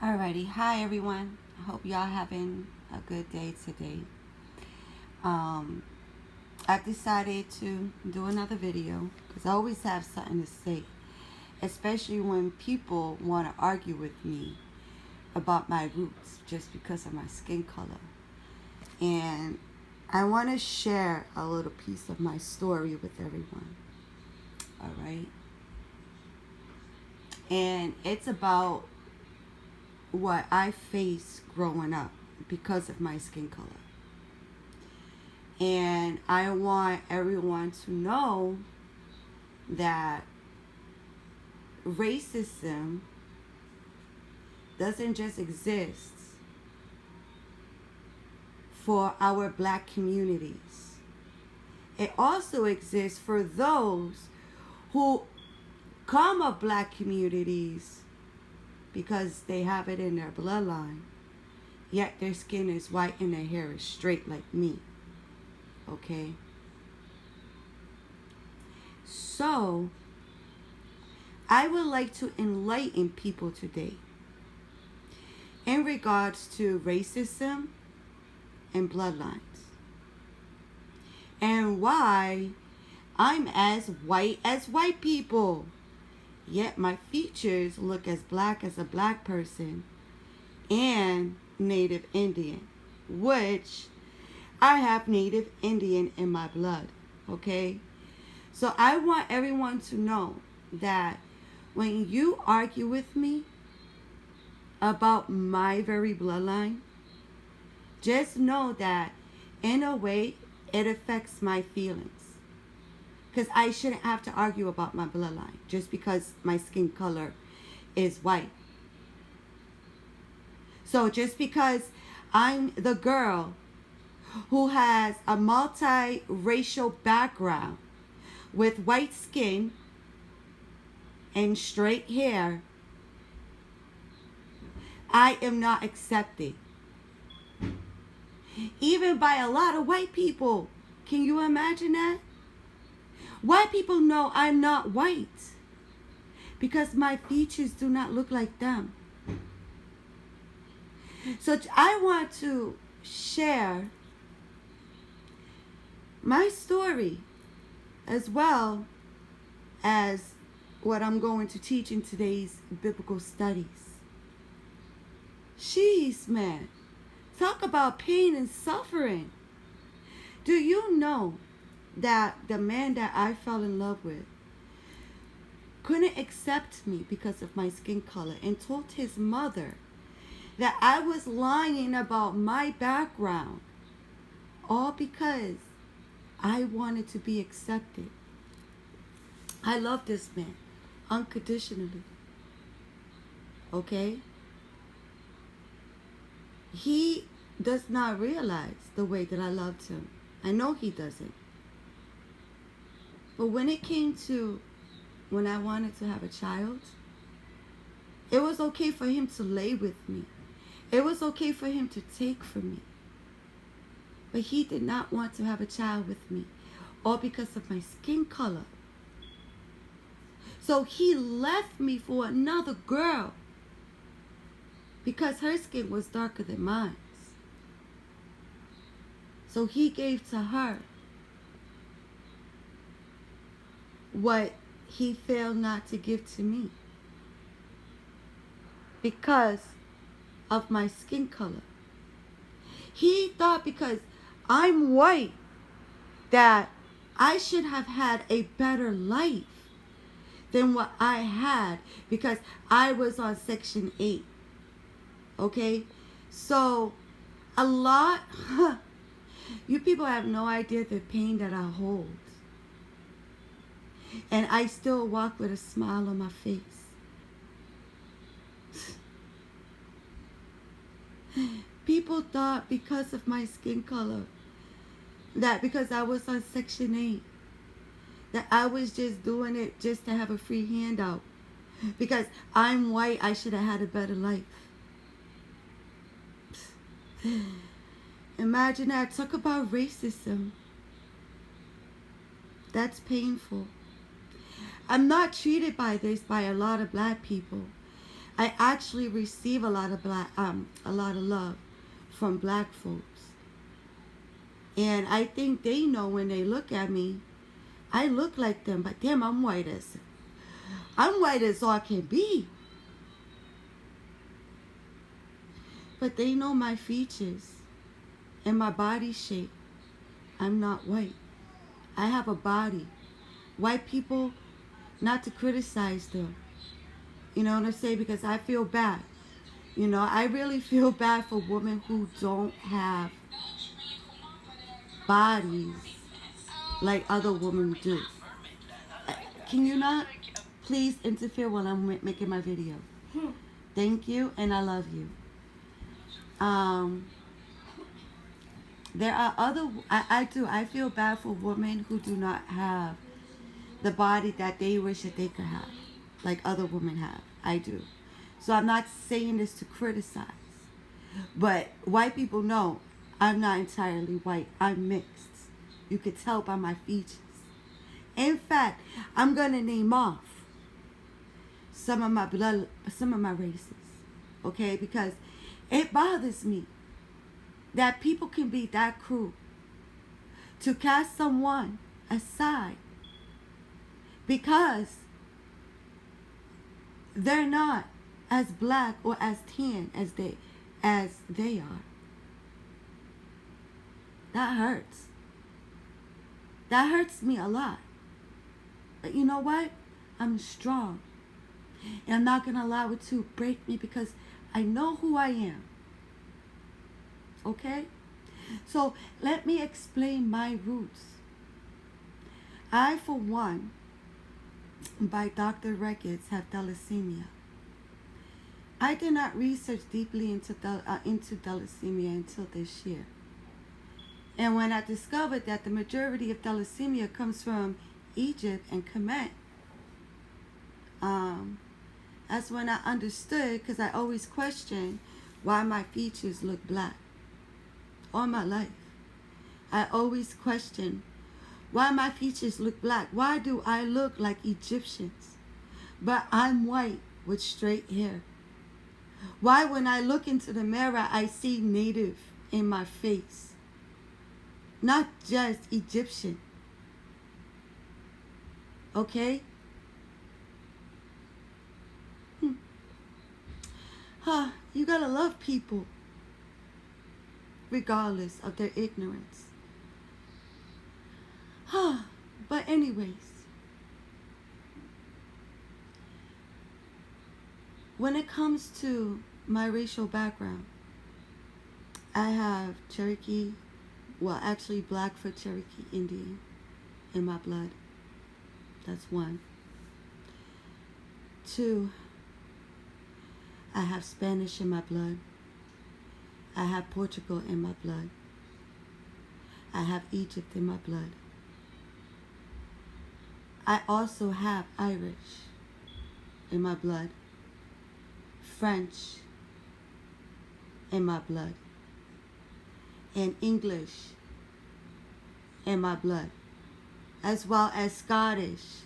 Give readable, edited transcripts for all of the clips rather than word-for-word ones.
Alrighty, hi everyone. I hope y'all having a good day today. Um, I've decided to do another video because I always have something to say, especially when people want to argue with me about my roots just because of my skin color. And I want to share a little piece of my story with everyone. All right. And it's about what I faced growing up because of my skin color. And I want everyone to know that racism doesn't just exist for our black communities. It also exists for those who come of black communities because they have it in their bloodline, yet their skin is white and their hair is straight like me. Okay? So, I would like to enlighten people today in regards to racism and bloodlines, and why I'm as white people, yet my features look as black as a black person and Native Indian, which I have Native Indian in my blood. Okay? So I want everyone to know that when you argue with me about my very bloodline, just know that in a way it affects my feelings. Because I shouldn't have to argue about my bloodline just because my skin color is white. So just because I'm the girl who has a multi-racial background with white skin and straight hair, I am not accepted. Even by a lot of white people. Can you imagine that? White people know I'm not white because my features do not look like them. So I want to share my story as well as what I'm going to teach in today's biblical studies. Jeez, man. Talk about pain and suffering. Do you know that the man that I fell in love with couldn't accept me because of my skin color and told his mother that I was lying about my background, all because I wanted to be accepted. I love this man unconditionally. Okay? He does not realize the way that I loved him. I know he doesn't. But when it came to when I wanted to have a child, it was okay for him to lay with me. It was okay for him to take from me. But he did not want to have a child with me, all because of my skin color. So he left me for another girl because her skin was darker than mine. So he gave to her what he failed not to give to me because of my skin color. He thought because I'm white that I should have had a better life than what I had because I was on Section 8. Okay? So, a lot, you people have no idea the pain that I hold. And I still walk with a smile on my face. People thought because of my skin color, that because I was on Section 8, that I was just doing it just to have a free handout. Because I'm white, I should have had a better life. Imagine that. Talk about racism. That's painful. I'm not treated by this by a lot of black people. I actually receive a lot of love from black folks. And I think they know when they look at me, I look like them, but damn, I'm white as all can be. But they know my features and my body shape. I'm not white. I have a body. White people, not to criticize them. You know what I'm saying? Because I feel bad. You know, I really feel bad for women who don't have bodies like other women do. Can you not please interfere while I'm making my video? Thank you, and I love you. There are other, I feel bad for women who do not have the body that they wish that they could have, like other women have. I do. So I'm not saying this to criticize, but white people know I'm not entirely white. I'm mixed. You could tell by my features. In fact, I'm gonna name off some of my races, okay? Because it bothers me that people can be that cruel to cast someone aside because they're not as black or as tan as they are. That hurts. That hurts me a lot. But you know what? I'm strong. And I'm not going to allow it to break me because I know who I am. Okay? So let me explain my roots. I, for one, by Dr. Records, have thalassemia. I did not research deeply into thalassemia until this year. And when I discovered that the majority of thalassemia comes from Egypt and Kemet, that's when I understood, because I always questioned why my features look black. All my life, I always questioned why my features look black. Why do I look like Egyptians, but I'm white with straight hair? Why, when I look into the mirror, I see native in my face, not just Egyptian? Okay? You gotta love people regardless of their ignorance. But anyways, when it comes to my racial background, I have Cherokee, well, actually Blackfoot Cherokee Indian in my blood. That's one. Two, I have Spanish in my blood. I have Portugal in my blood. I have Egypt in my blood. I also have Irish in my blood. French in my blood. And English in my blood. As well as Scottish.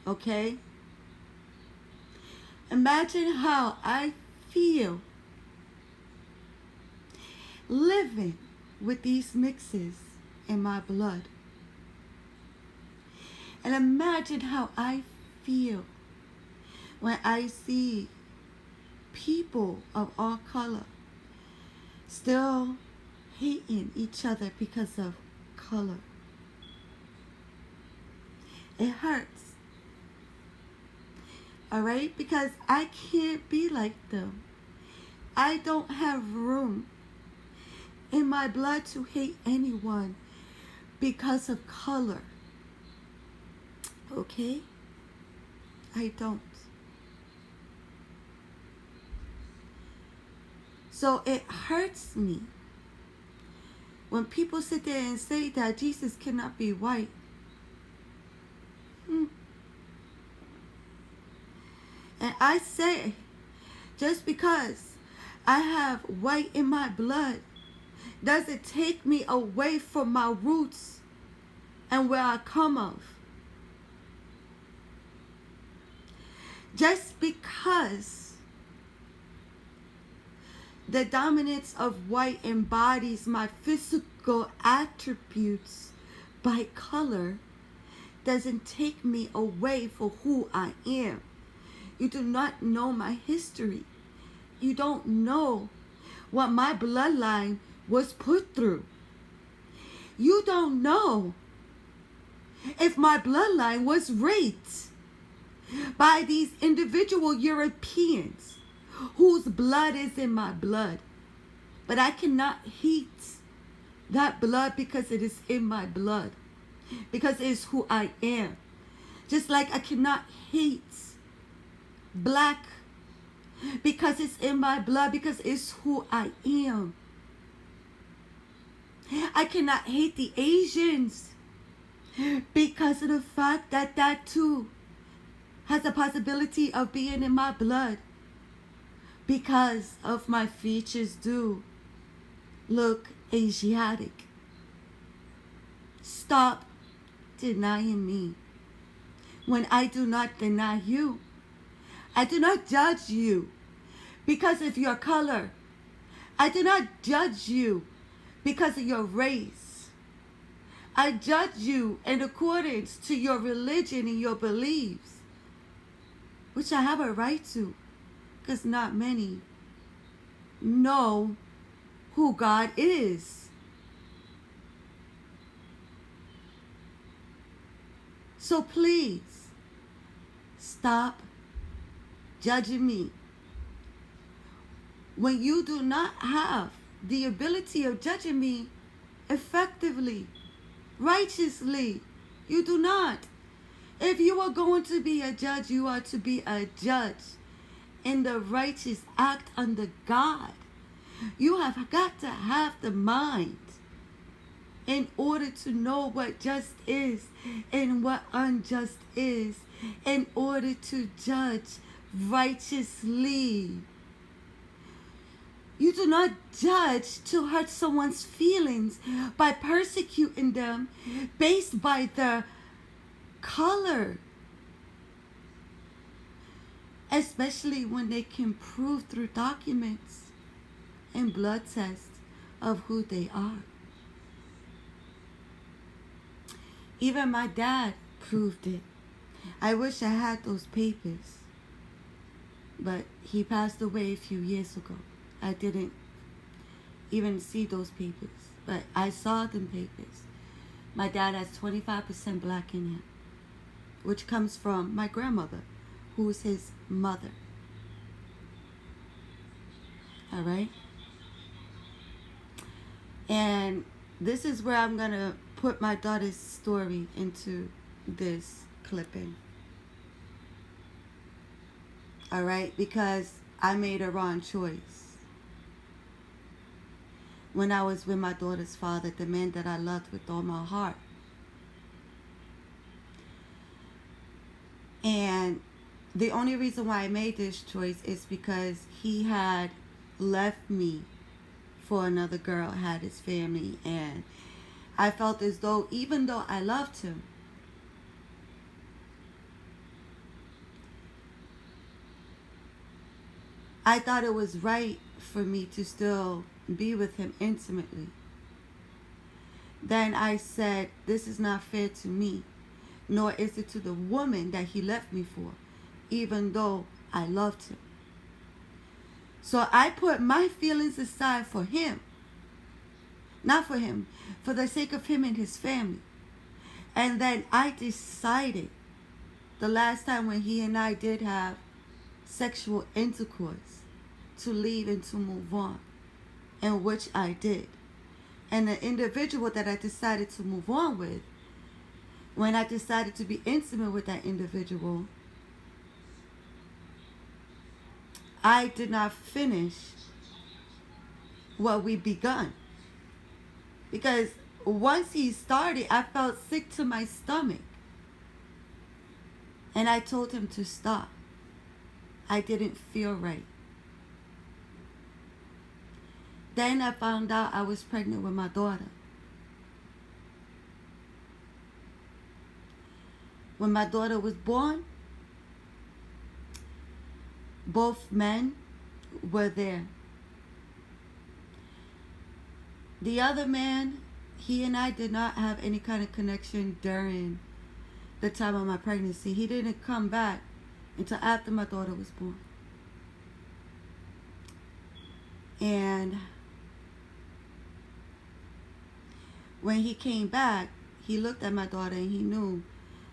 Okay? Imagine how I feel living with these mixes in my blood. And imagine how I feel when I see people of all color still hating each other because of color. It hurts. Alright? Because I can't be like them. I don't have room in my blood to hate anyone because of color. Okay? I don't. So it hurts me when people sit there and say that Jesus cannot be white. And I say, just because I have white in my blood doesn't take me away from my roots and where I come of. Just because the dominance of white embodies my physical attributes by color doesn't take me away from who I am. You do not know my history. You don't know what my bloodline was put through. You don't know if my bloodline was raped by these individual Europeans whose blood is in my blood. But I cannot hate that blood because it is in my blood, because it is who I am. Just like I cannot hate black because it's in my blood, because it's who I am. I cannot hate the Asians because of the fact that that too has a possibility of being in my blood, because of my features do look Asiatic. Stop denying me when I do not deny you. I do not judge you because of your color. I do not judge you because of your race. I judge you in accordance to your religion and your beliefs, which I have a right to, because not many know who God is. So please, stop judging me when you do not have the ability of judging me effectively, righteously. You do not. If you are going to be a judge, you are to be a judge in the righteous act under God. You have got to have the mind in order to know what just is and what unjust is, in order to judge righteously. You do not judge to hurt someone's feelings by persecuting them based by their color, especially when they can prove through documents and blood tests of who they are. Even my dad proved it. I wish I had those papers, but he passed away a few years ago. I didn't even see those papers, but I saw them papers. My dad has 25% black in him, which comes from my grandmother, who is his mother. All right? And this is where I'm going to put my daughter's story into this clipping. All right? Because I made a wrong choice when I was with my daughter's father, the man that I loved with all my heart. And the only reason why I made this choice is because he had left me for another girl, had his family, and I felt as though, even though I loved him, I thought it was right for me to still be with him intimately. Then I said, this is not fair to me, nor is it to the woman that he left me for, even though I loved him. So I put my feelings aside for him, not for him, for the sake of him and his family. And then I decided, the last time when he and I did have sexual intercourse, to leave and to move on, and which I did. And the individual that I decided to move on with, when I decided to be intimate with that individual, I did not finish what we begun. Because once he started, I felt sick to my stomach. And I told him to stop. I didn't feel right. Then I found out I was pregnant with my daughter. When my daughter was born, both men were there. The other man, he and I did not have any kind of connection during the time of my pregnancy. He didn't come back until after my daughter was born. And when he came back, he looked at my daughter and he knew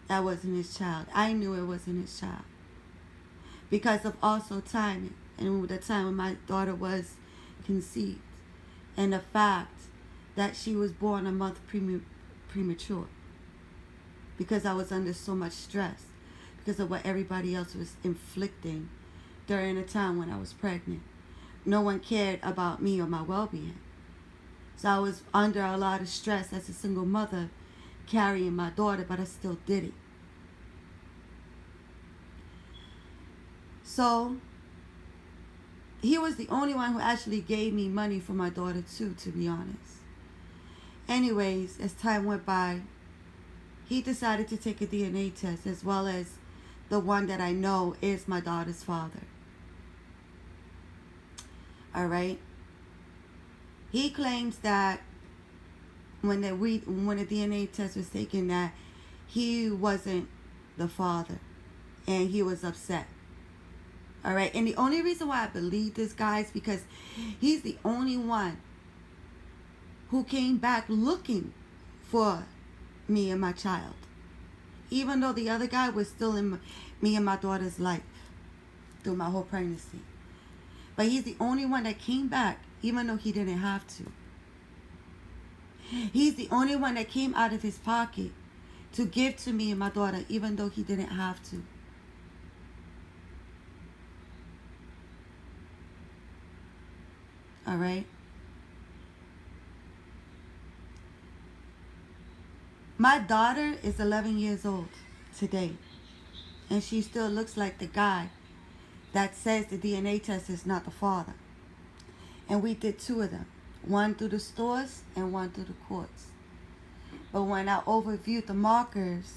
that wasn't his child. I knew it wasn't his child. Because of also timing and the time when my daughter was conceived. And the fact that she was born a month premature. Because I was under so much stress. Because of what everybody else was inflicting during the time when I was pregnant. No one cared about me or my well-being. So I was under a lot of stress as a single mother carrying my daughter, but I still did it. So he was the only one who actually gave me money for my daughter too, to be honest. Anyways, as time went by, he decided to take a DNA test, as well as the one that I know is my daughter's father. Alright? He claims that when the DNA test was taken, that he wasn't the father. And he was upset. Alright? And the only reason why I believe this guy is because he's the only one who came back looking for me and my child. Even though the other guy was still in me and my daughter's life through my whole pregnancy. But he's the only one that came back, even though he didn't have to. He's the only one that came out of his pocket to give to me and my daughter, even though he didn't have to. Alright? My daughter is 11 years old today. And she still looks like the guy that says the DNA test is not the father. And we did 2 of them. One through the stores and one through the courts. But when I overviewed the markers,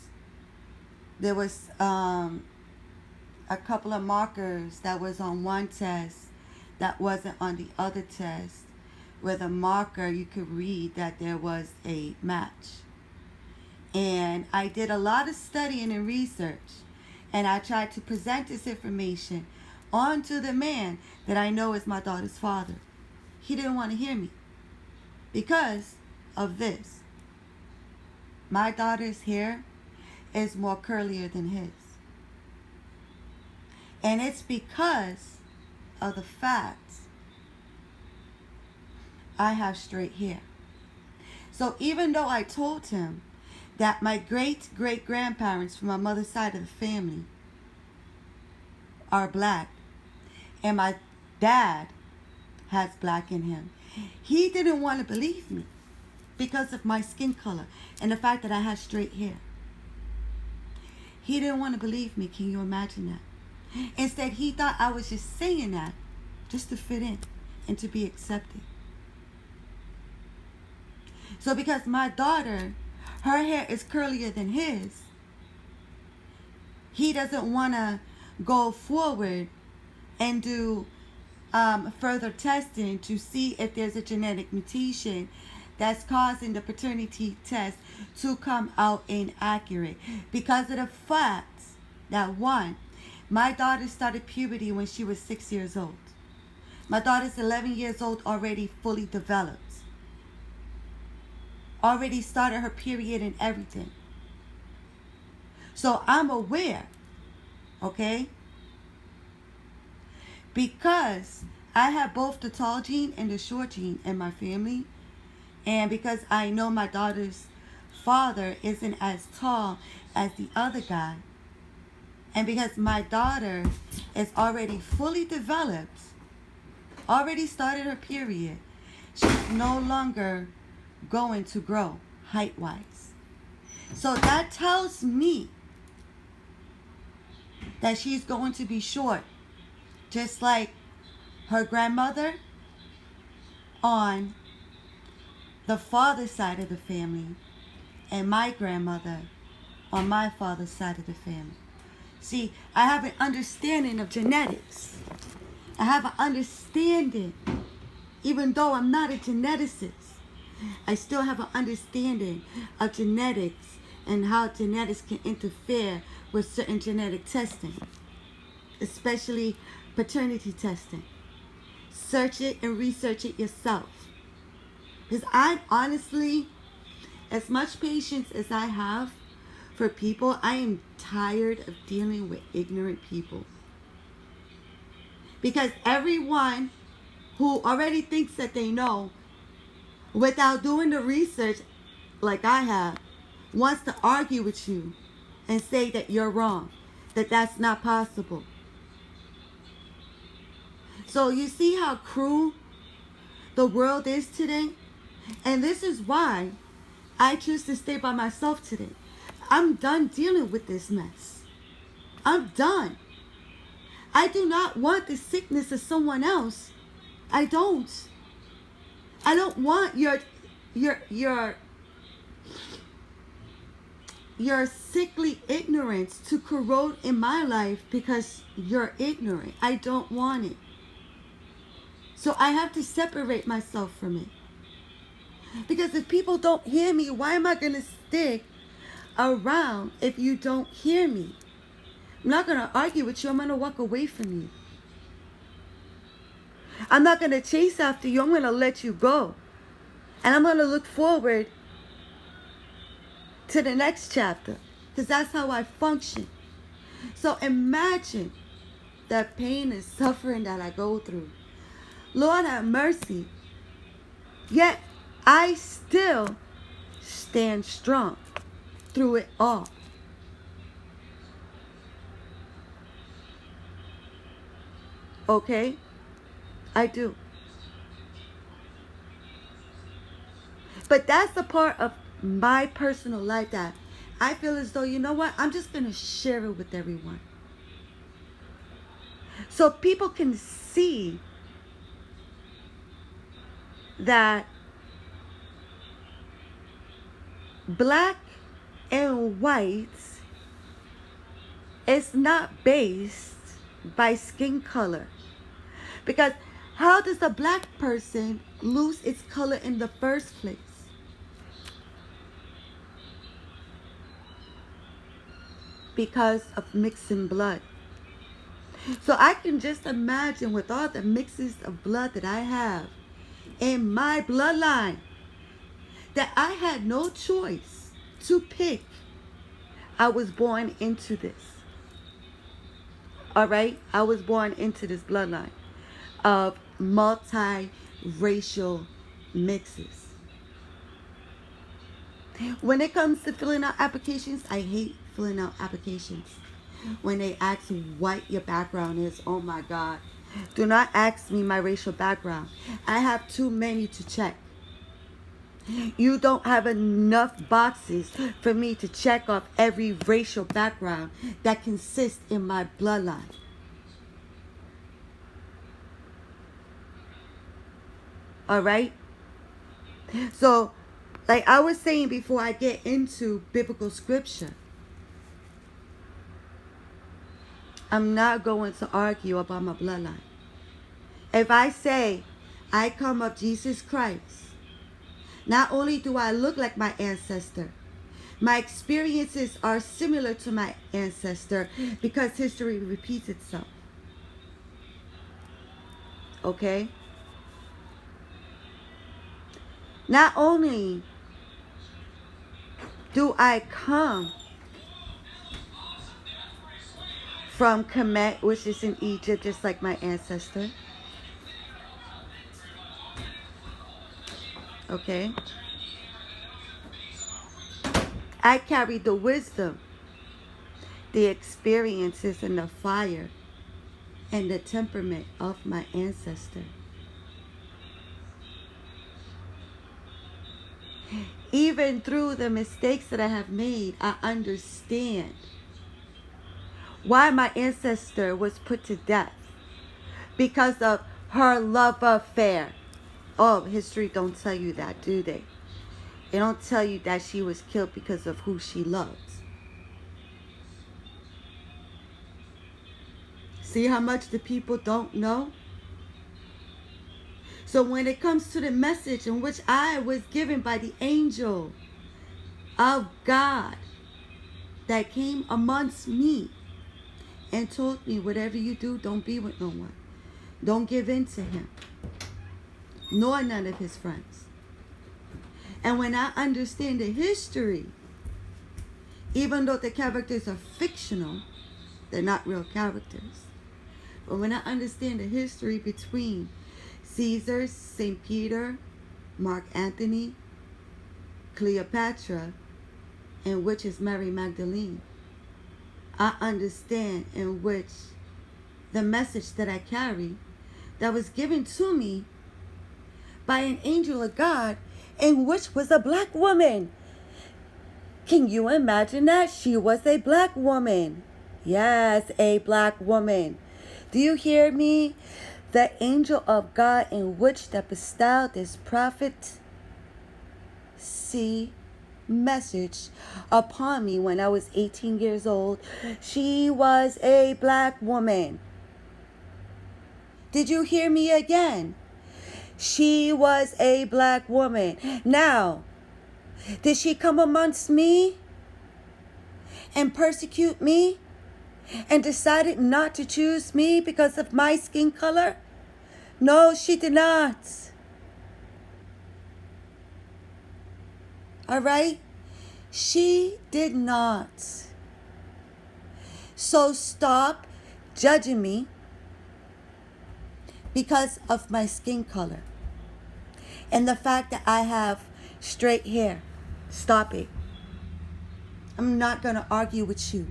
there was a couple of markers that was on one test that wasn't on the other test. Where the marker, you could read that there was a match. And I did a lot of studying and research. And I tried to present this information onto the man that I know is my daughter's father. He didn't want to hear me because of this. My daughter's hair is more curlier than his. And it's because of the fact I have straight hair. So even though I told him that my great-great-grandparents from my mother's side of the family are black, and my dad has black in him, he didn't want to believe me because of my skin color and the fact that I had straight hair. He didn't want to believe me. Can you imagine that? Instead, he thought I was just saying that just to fit in and to be accepted. So because my daughter, her hair is curlier than his, he doesn't want to go forward and do further testing to see if there's a genetic mutation that's causing the paternity test to come out inaccurate. Because of the fact that, one, my daughter started puberty when she was 6 years old. My daughter's 11 years old, already fully developed. Already started her period and everything. So I'm aware, okay? Because I have both the tall gene and the short gene in my family. And because I know my daughter's father isn't as tall as the other guy. And because my daughter is already fully developed, already started her period, she's no longer going to grow height-wise. So that tells me that she's going to be short, just like her grandmother on the father's side of the family and my grandmother on my father's side of the family. See, I have an understanding of genetics. I have an understanding, even though I'm not a geneticist, I still have an understanding of genetics and how genetics can interfere with certain genetic testing, especially paternity testing. Search it and research it yourself. Because I honestly, as much patience as I have for people, I am tired of dealing with ignorant people. Because everyone who already thinks that they know, without doing the research like I have, wants to argue with you and say that you're wrong, that that's not possible. So you see how cruel the world is today? And this is why I choose to stay by myself today. I'm done dealing with this mess. I'm done. I do not want the sickness of someone else. I don't. I don't want your sickly ignorance to corrode in my life because you're ignorant. I don't want it. So I have to separate myself from it. Because if people don't hear me, why am I going to stick around if you don't hear me? I'm not going to argue with you. I'm going to walk away from you. I'm not going to chase after you. I'm going to let you go. And I'm going to look forward to the next chapter. Because that's how I function. So imagine the pain and suffering that I go through. Lord have mercy. Yet I still stand strong through it all. Okay? I do. But that's the part of my personal life that I feel as though, you know what? I'm just going to share it with everyone. So people can see that black and white is not based by skin color. Because how does a black person lose its color in the first place? Because of mixing blood. So I can just imagine with all the mixes of blood that I have in my bloodline, that I had no choice to pick. I was born into this. All right? I was born into this bloodline of multi-racial mixes. When it comes to filling out applications, I hate filling out applications. When they ask what your background is, oh my God. Do not ask me my racial background. I have too many to check. You don't have enough boxes for me to check off every racial background that consists in my bloodline. All right? So, like I was saying before I get into biblical scripture, I'm not going to argue about my bloodline. If I say I come of Jesus Christ, not only do I look like my ancestor, my experiences are similar to my ancestor because history repeats itself. Okay? Not only do I come from Kemet, which is in Egypt, just like my ancestor. Okay? I carry the wisdom, the experiences, and the fire, and the temperament of my ancestor. Even through the mistakes that I have made, I understand why my ancestor was put to death. Because of her love affair. Oh, history don't tell you that, do they? They don't tell you that she was killed because of who she loves. See how much the people don't know? So when it comes to the message in which I was given by the angel of God that came amongst me and told me, whatever you do, don't be with no one. Don't give in to him, nor none of his friends. And when I understand the history, even though the characters are fictional, they're not real characters. But when I understand the history between Caesar, St. Peter, Mark Antony, Cleopatra, and which is Mary Magdalene, I understand in which the message that I carry that was given to me by an angel of God, in which was a black woman. Can you imagine that? She was a black woman. Yes, a black woman. Do you hear me? The angel of God in which that bestowed this prophet message upon me when I was 18 years old. She was a black woman. Did you hear me again? She was a black woman. Now, did she come amongst me and persecute me and decided not to choose me because of my skin color? No, she did not. All right? She did not. So stop judging me because of my skin color and the fact that I have straight hair. Stop it. I'm not going to argue with you.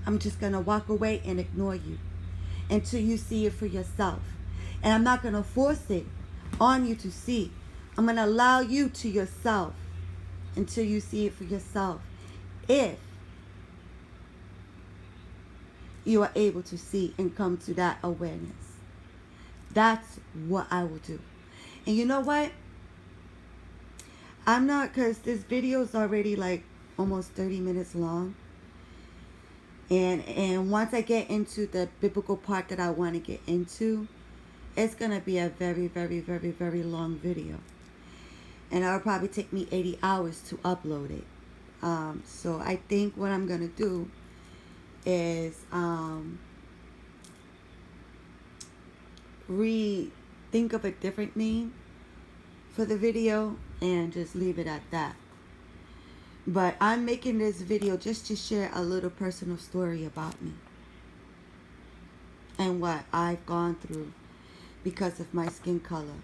I'm just going to walk away and ignore you until you see it for yourself. And I'm not going to force it on you to see. I'm going to allow you to yourself until you see it for yourself. If you are able to see and come to that awareness, that's what I will do. And you know what? I'm not, because this video is already like almost 30 minutes long. And once I get into the biblical part that I want to get into, it's going to be a very, very, very, very long video. And it'll probably take me 80 hours to upload it. So I think what I'm going to do is think of a different name for the video and just leave it at that. But I'm making this video just to share a little personal story about me and what I've gone through because of my skin color.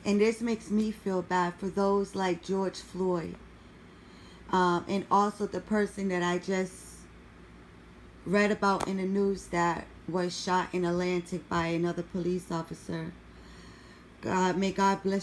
And this makes me feel bad for those like George Floyd, and also the person that I just read about in the news that was shot in Atlantic by another police officer. May God bless